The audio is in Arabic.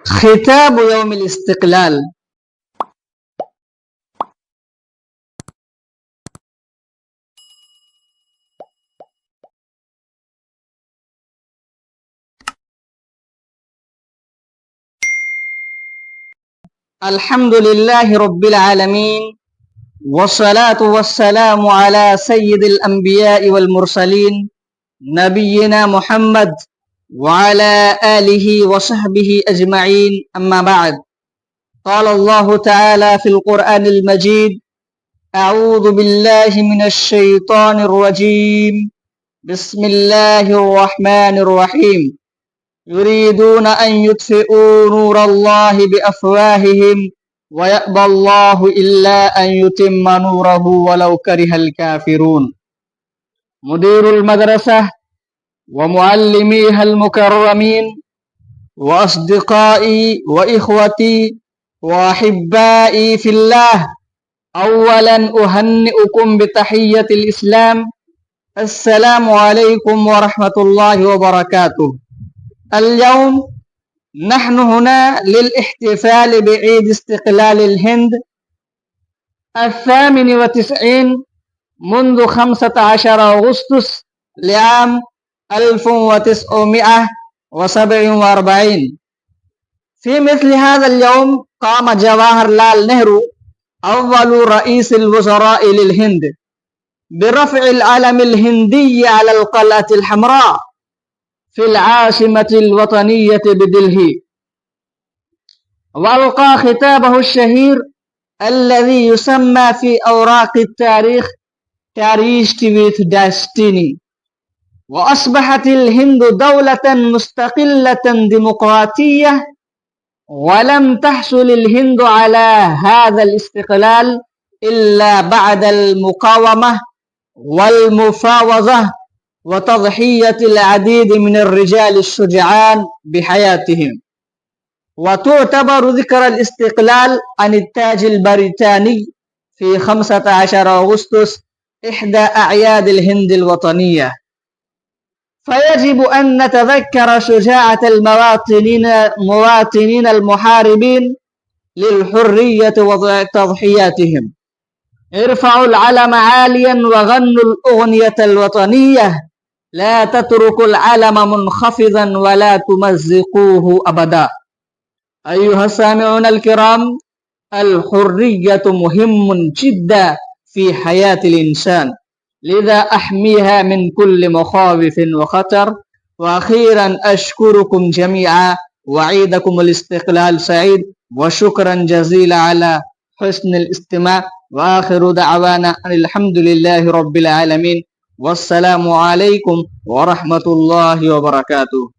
ختام يوم الاستقلال. الحمد لله رب العالمين، والصلاة والسلام على سيد الأنبياء والمرسلين نبينا محمد وعلى آله وصحبه أجمعين، أما بعد. قال الله تعالى في القرآن المجيد: أعوذ بالله من الشيطان الرجيم، بسم الله الرحمن الرحيم. يريدون أن يطفئوا نور الله بأفواههم ويأبى الله إلا أن يتم نوره ولو كره الكافرون. مدير المدرسة ومعلميها المكرمين وأصدقائي وإخوتي وأحبائي في الله، أولا أهنئكم بتحية الإسلام. السلام عليكم ورحمة الله وبركاته. اليوم نحن هنا للاحتفال بعيد استقلال الهند 98 منذ 15 أغسطس لعام 1947. في مثل هذا اليوم قام جواهر لال نهرو أول رئيس الوزراء للهند برفع العلم الهندي على القلعة الحمراء في العاصمة الوطنية بدلهي، وألقى خطابه الشهير الذي يسمى في أوراق التاريخ تاريخ ويث داستيني. وأصبحت الهند دولة مستقلة ديمقراطية، ولم تحصل الهند على هذا الاستقلال إلا بعد المقاومة والمفاوضة وتضحية العديد من الرجال الشجعان بحياتهم. وتعتبر ذكرى الاستقلال عن التاج البريطاني في 15 أغسطس إحدى أعياد الهند الوطنية. فيجب أن نتذكر شجاعة المواطنين المحاربين للحرية وتضحياتهم. ارفعوا العلم عاليا وغنوا الأغنية الوطنية، لا تتركوا العلم منخفضا ولا تمزقوه أبدا. أيها السامعون الكرام، الحرية مهم جدا في حياة الإنسان، لذا أحميها من كل مخاوف وخطر. وأخيرا أشكركم جميعا وعيدكم الاستقلال سعيد، وشكرا جزيلا على حسن الاستماع. وآخر دعوانا أن الحمد لله رب العالمين، والسلام عليكم ورحمة الله وبركاته.